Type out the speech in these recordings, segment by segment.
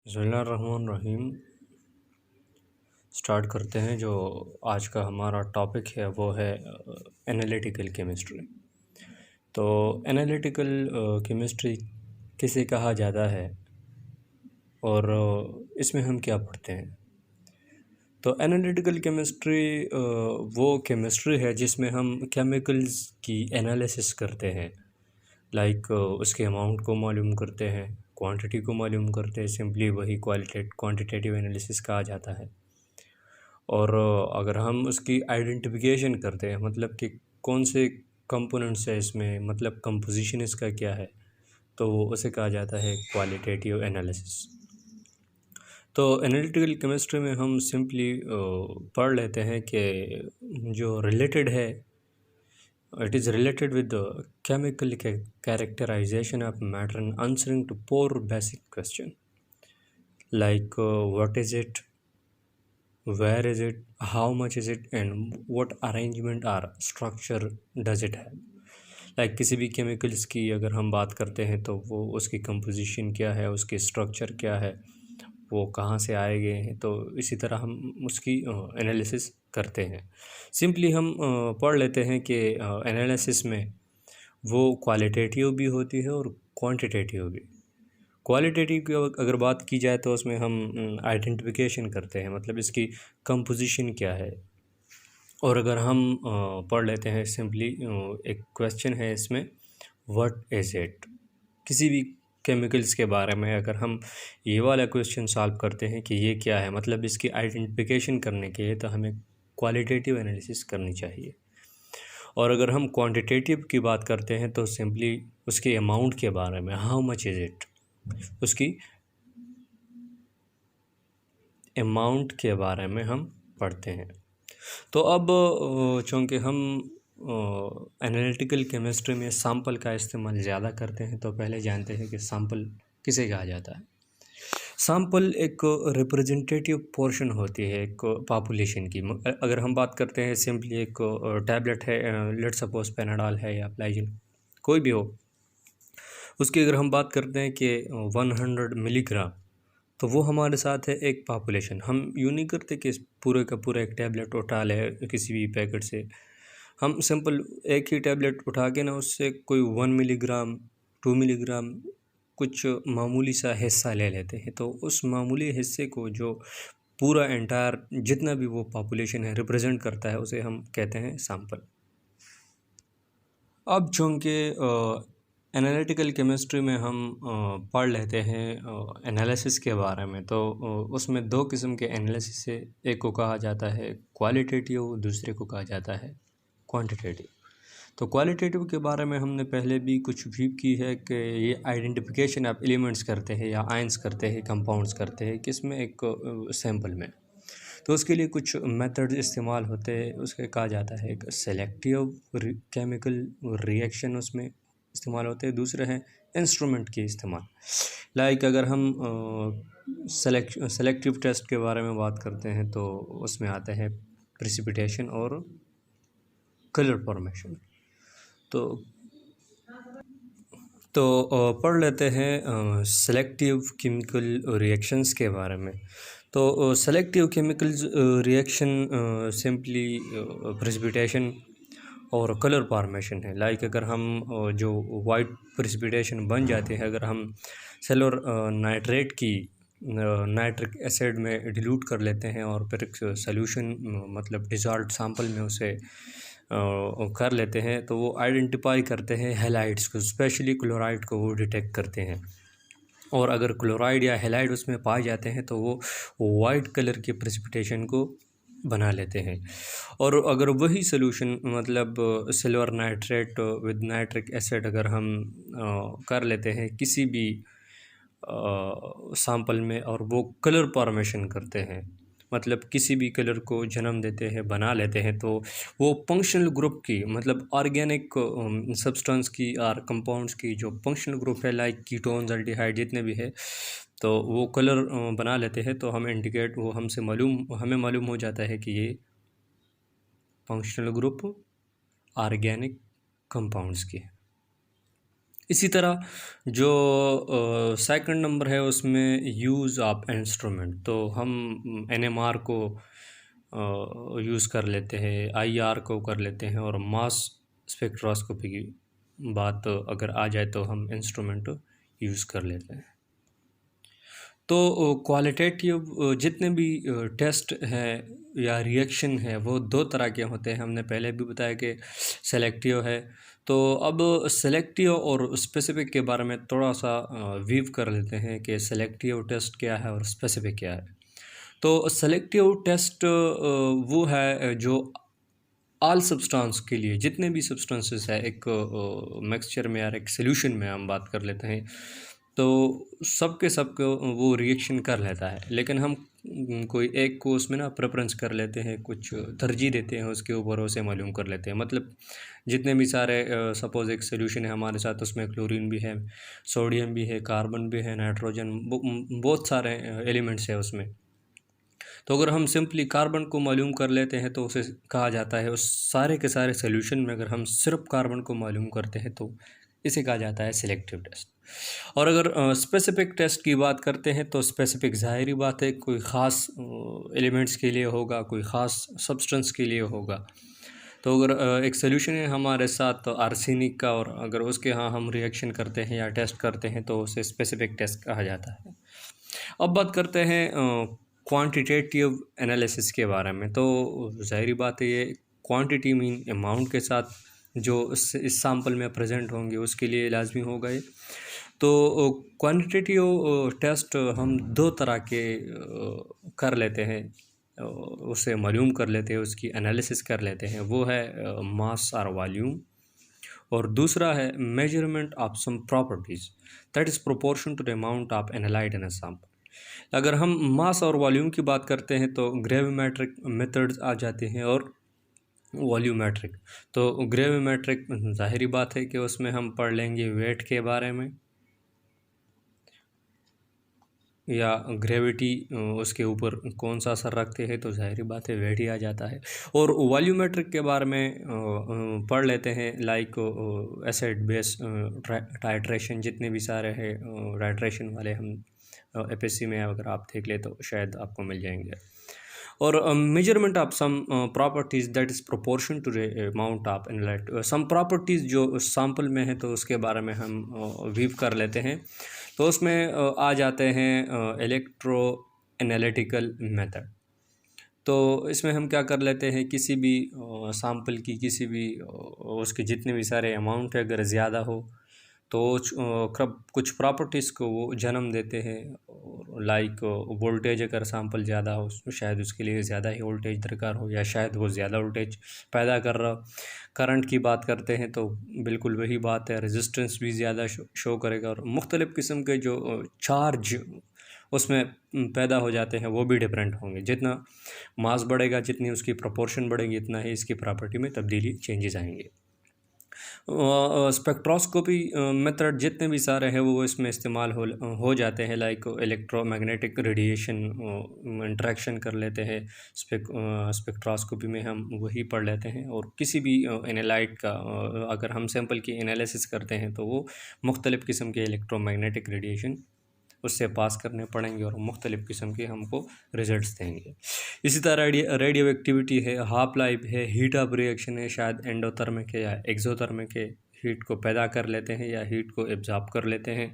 बिस्मिल्लाहिर्रहमानिर्रहीम। स्टार्ट करते हैं। जो आज का हमारा टॉपिक है वो है एनालिटिकल केमिस्ट्री। तो एनालिटिकल केमिस्ट्री किसे कहा जाता है और इसमें हम क्या पढ़ते हैं। तो एनालिटिकल केमिस्ट्री वो केमिस्ट्री है जिसमें हम केमिकल्स की एनालिसिस करते हैं। लाइक उसके अमाउंट को मालूम करते हैं, क्वांटिटी को मालूम करते हैं। सिंपली वही क्वांटिटेटिव एनालिसिस कहा जाता है। और अगर हम उसकी आइडेंटिफिकेशन करते हैं, मतलब कि कौन से कंपोनेंट्स है इसमें, मतलब कंपोजिशन इसका क्या है, तो उसे कहा जाता है क्वालिटेटिव एनालिसिस। तो एनालिटिकल केमिस्ट्री में हम सिंपली पढ़ लेते हैं कि जो रिलेटेड है, it is related with the chemical characterization of matter and answering to four basic questions like what is it, where is it, how much is it, and what arrangement or structure does it have। Like किसी भी chemicals की अगर हम बात करते हैं तो वो उसकी कंपोजिशन क्या है, उसकी स्ट्रक्चर क्या है, वो कहाँ से आए गए हैं। तो इसी तरह हम उसकी एनालिसिस करते हैं। सिंपली हम पढ़ लेते हैं कि एनालिसिस में वो क्वालिटेटिव भी होती है और क्वांटिटेटिव भी। क्वालिटेटिव की अगर बात की जाए तो उसमें हम आइडेंटिफिकेशन करते हैं, मतलब इसकी कंपोजिशन क्या है। और अगर हम पढ़ लेते हैं सिंपली, एक क्वेश्चन है इसमें, व्हाट इज़ इट। किसी भी केमिकल्स के बारे में अगर हम ये वाला क्वेश्चन सॉल्व करते हैं कि ये क्या है, मतलब इसकी आइडेंटिफिकेशन करने के लिए तो हमें क्वालिटेटिव एनालिसिस करनी चाहिए। और अगर हम क्वांटिटेटिव की बात करते हैं तो सिंपली उसके अमाउंट के बारे में, हाउ मच इज़ इट, उसकी अमाउंट के बारे में हम पढ़ते हैं। तो अब चूँकि हम एनालिटिकल केमिस्ट्री में सैंपल का इस्तेमाल ज़्यादा करते हैं, तो पहले जानते हैं कि सैंपल किसे कहा जाता है। सैंपल एक रिप्रेजेंटेटिव पोर्शन होती है एक पॉपुलेशन की। अगर हम बात करते हैं सिंपली एक टैबलेट है, लेट सपोज पेनाडॉल है या प्लाइजिन, कोई भी हो, उसकी अगर हम बात करते हैं कि 100 मिलीग्राम, तो वो हमारे साथ है एक पॉपुलेशन। हम यूँ नहीं करते कि पूरे का पूरा एक टैबलेट उठा ले किसी भी पैकेट से। हम सिंपल एक ही टैबलेट उठा के ना उससे कोई 1 मिलीग्राम 2 मिलीग्राम कुछ मामूली सा हिस्सा ले लेते हैं। तो उस मामूली हिस्से को जो पूरा एंटायर जितना भी वो पॉपुलेशन है रिप्रेजेंट करता है, उसे हम कहते हैं सैंपल। अब चूँकि एनालिटिकल केमिस्ट्री में हम पढ़ लेते हैं एनालिसिस के बारे में, तो उसमें दो किस्म के एनालिसिस है। एक को कहा जाता है क्वालिटेटिव, दूसरे को कहा जाता है क्वांटिटेटिव। तो क्वालिटेटिव के बारे में हमने पहले भी कुछ भी की है कि ये आइडेंटिफिकेशन ऑफ एलिमेंट्स करते हैं या आयंस करते हैं, कंपाउंड्स करते हैं, किसमें, एक सैंपल में। तो उसके लिए कुछ मेथड्स इस्तेमाल होते हैं। उसके कहा जाता है एक सेलेक्टिव केमिकल रिएक्शन उसमें इस्तेमाल होते हैं, दूसरे हैं इंस्ट्रूमेंट के इस्तेमाल। लाइक अगर हम सेलेक्टिव टेस्ट के बारे में बात करते हैं तो उसमें आते हैं प्रिसिपिटेशन और कलर फॉर्मेशन। तो पढ़ लेते हैं सेलेक्टिव केमिकल रिएक्शंस के बारे में। तो selective chemicals reaction simply precipitation और कलर फॉर्मेशन है। लाइक अगर हम जो वाइट प्रिसिपिटेशन बन जाते हैं, अगर हम सिल्वर नाइट्रेट की नाइट्रिक एसिड में डिल्यूट कर लेते हैं और फिर एक सॉल्यूशन मतलब डिसॉल्व्ड सैंपल में उसे कर लेते हैं, तो वो आइडेंटिफाई करते हैं हैलाइड्स को, स्पेशली क्लोराइड को वो डिटेक्ट करते हैं। और अगर क्लोराइड या हैलाइड उसमें पाए जाते हैं तो वो वाइट कलर के प्रेसिपिटेशन को बना लेते हैं। और अगर वही सोल्यूशन मतलब silver nitrate with nitric acid अगर हम कर लेते हैं किसी भी सैंपल में, और वो कलर फॉर्मेशन करते हैं, मतलब किसी भी कलर को जन्म देते हैं, बना लेते हैं, तो वो फंक्शनल ग्रुप की, मतलब ऑर्गेनिक सब्सटेंस की और कंपाउंड्स की जो फंक्शनल ग्रुप है, लाइक कीटोन्स, अल्डिहाइड जितने भी है, तो वो कलर बना लेते हैं। तो हम इंडिकेट, वो हमें मालूम हो जाता है कि ये फंक्शनल ग्रुप ऑर्गेनिक कंपाउंड्स की है। इसी तरह जो सेकंड नंबर है उसमें यूज़ ऑफ इंस्ट्रूमेंट, तो हम एनएमआर को यूज़ कर लेते हैं, आईआर को कर लेते हैं, और मास स्पेक्ट्रोस्कोपी की बात अगर आ जाए तो हम इंस्ट्रूमेंट यूज़ कर लेते हैं। तो क्वालिटेटिव जितने भी टेस्ट हैं या रिएक्शन है वो दो तरह के होते हैं। हमने पहले भी बताया कि सेलेक्टिव है। तो अब सेलेक्टिव और स्पेसिफिक के बारे में थोड़ा सा वीव कर लेते हैं कि सेलेक्टिव टेस्ट क्या है और स्पेसिफिक क्या है। तो सेलेक्टिव टेस्ट वो है जो ऑल सब्सटेंस के लिए, जितने भी सब्सटेंसेस है एक मिक्सचर में या एक सोल्यूशन में हम बात कर लेते हैं, तो सब के सब को वो रिएक्शन कर लेता है। लेकिन हम कोई एक को उसमें ना प्रेफरेंस कर लेते हैं, कुछ तरजीह देते हैं उसके ऊपर, उसे मालूम कर लेते हैं। मतलब जितने भी सारे सपोज़ एक सोल्यूशन है हमारे साथ, उसमें क्लोरीन भी है, सोडियम भी है, कार्बन भी है, नाइट्रोजन, बहुत सारे एलिमेंट्स है उसमें। तो अगर हम सिंपली कार्बन को मालूम कर लेते हैं तो उसे कहा जाता है, उस सारे के सारे सोल्यूशन में अगर हम सिर्फ कार्बन को मालूम करते हैं तो इसे कहा जाता है सिलेक्टिव टेस्ट। और अगर स्पेसिफिक टेस्ट की बात करते हैं तो स्पेसिफिक ज़ाहिरी बात है कोई ख़ास एलिमेंट्स के लिए होगा, कोई ख़ास सब्सटेंस के लिए होगा। तो अगर एक सोल्यूशन है हमारे साथ आर्सेनिक का, और अगर उसके यहाँ हम रिएक्शन करते हैं या टेस्ट करते हैं तो उसे स्पेसिफिक टेस्ट कहा जाता है। अब बात करते हैं क्वांटिटेटिव एनालिसिस के बारे में। तो ज़ाहिरी बात है ये क्वांटिटी मीन अमाउंट के साथ जो इस सैम्पल में प्रेजेंट होंगे उसके लिए लाजमी होगा ये। तो क्वांटिटेटिव टेस्ट हम दो तरह के कर लेते हैं, उसे मालूम कर लेते हैं, उसकी एनालिसिस कर लेते हैं। वो है मास और वॉल्यूम, और दूसरा है measurement of some properties that is proportion to the amount of analyte in a sample. अगर हम मास और वॉल्यूम की बात करते हैं तो ग्रेविमेट्रिक मेथड्स आ जाते हैं और वॉल्यूमेट्रिक। तो ग्रेविमेट्रिक ज़ाहिरी बात है कि उसमें हम पढ़ लेंगे वेट के बारे में, या ग्रेविटी उसके ऊपर कौन सा असर रखते हैं, तो ज़ाहिरी बात है वेट ही आ जाता है। और वॉल्यूमेट्रिक के बारे में पढ़ लेते हैं, लाइक एसिड बेस टाइट्रेशन, जितने भी सारे हैं टाइट्रेशन वाले हम एफएससी में अगर आप देख ले तो शायद आपको मिल जाएंगे। और measurement of some properties that is proportion to the amount of analyte. Some properties जो सैम्पल में है तो उसके बारे में हम वीव कर लेते हैं। तो उसमें आ जाते हैं इलेक्ट्रो एनालिटिकल मेथड। तो इसमें हम क्या कर लेते हैं, किसी भी सैम्पल की किसी भी उसके जितने भी सारे अमाउंट है अगर ज़्यादा हो तो कुछ प्रॉपर्टीज़ को वो जन्म देते हैं। लाइक वोल्टेज अगर सैम्पल ज़्यादा हो शायद उसके लिए ज़्यादा ही वोल्टेज दरकार हो, या शायद वो ज़्यादा वोल्टेज पैदा कर रहा हो। करंट की बात करते हैं तो बिल्कुल वही बात है, रेजिस्टेंस भी ज़्यादा शो करेगा, और मुख्तलिफ़ किस्म के जो चार्ज उसमें पैदा हो जाते हैं वो भी डिफरेंट होंगे। जितना मास बढ़ेगा, जितनी उसकी प्रोपोर्शन बढ़ेगी, इतना ही इसकी प्रॉपर्टी में तब्दीली चेंजेस आएंगे। स्पेक्ट्रोस्कोपी मेथड जितने भी सारे हैं वो इसमें इस्तेमाल हो जाते हैं, लाइक इलेक्ट्रोमैग्नेटिक रेडिएशन इंटरेक्शन कर लेते हैं। स्पेक्ट्रोस्कोपी में हम वही पढ़ लेते हैं। और किसी भी एनालाइट का अगर हम सैंपल की एनालिसिस करते हैं तो वो मुख्तलिफ़ किस्म के इलेक्ट्रोमैग्नेटिक रेडिएशन उससे पास करने पड़ेंगे और मुख्तलिफ़ किस्म के हमको रिजल्ट्स देंगे। इसी तरह रेडियो एक्टिविटी है, हाफ लाइफ है, हीट ऑफ रिएक्शन है, शायद एंडोथर्मिक है या एक्सोथर्मिक है, हीट को पैदा कर लेते हैं या हीट को एब्जॉर्ब कर लेते हैं।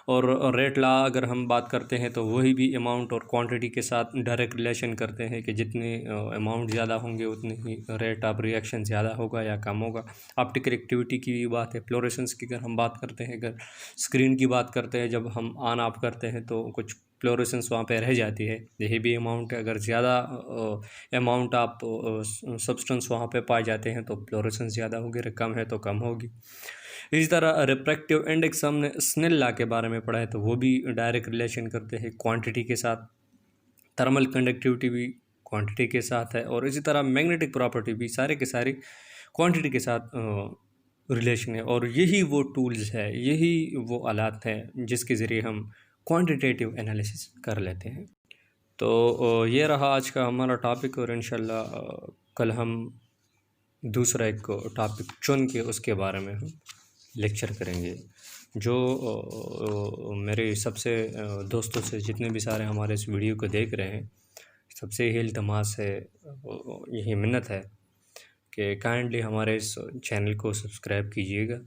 और रेट लॉ अगर हम बात करते हैं तो वही भी अमाउंट और क्वांटिटी के साथ डायरेक्ट रिलेशन करते हैं कि जितने अमाउंट ज़्यादा होंगे उतनी ही रेट ऑफ रिएक्शन ज़्यादा होगा या कम होगा। ऑप्टिकल एक्टिविटी की भी बात है, फ्लोरेसेंस की अगर हम बात करते हैं, अगर स्क्रीन की बात करते हैं, जब हम ऑन ऑफ करते हैं तो कुछ फ्लोरेसेंस वहाँ पे रह जाती है, यही भी अमाउंट है। अगर ज़्यादा अमाउंट ऑफ सब्सटेंस वहाँ पे पाए जाते हैं तो फ्लोरेसेंस ज़्यादा होगी, अगर कम है तो कम होगी। इसी तरह रिफ्रैक्टिव इंडेक्स हमने स्नेल लॉ के बारे में पढ़ा है, तो वो भी डायरेक्ट रिलेशन करते हैं क्वांटिटी के साथ। थर्मल कंडक्टिविटी भी क्वांटिटी के साथ है, और इसी तरह मैग्नेटिक प्रॉपर्टी भी सारे के सारे क्वांटिटी के साथ रिलेशन है। और यही वो टूल्स है, यही वो आलात हैं जिसके ज़रिए हम क्वांटिटेटिव एनालिसिस कर लेते हैं। तो ये रहा आज का हमारा टॉपिक, और इंशाल्लाह कल हम दूसरा एक टॉपिक चुन के उसके बारे में हम लेक्चर करेंगे। जो मेरे सबसे दोस्तों से जितने भी सारे हमारे इस वीडियो को देख रहे हैं, सबसे यही इल्तमास है, यही मिन्नत है कि काइंडली हमारे इस चैनल को सब्सक्राइब कीजिएगा,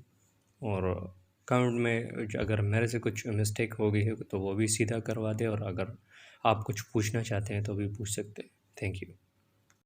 और कमेंट में अगर मेरे से कुछ मिस्टेक हो गई है तो वो भी सीधा करवा दें, और अगर आप कुछ पूछना चाहते हैं तो भी पूछ सकते हैं। Thank you.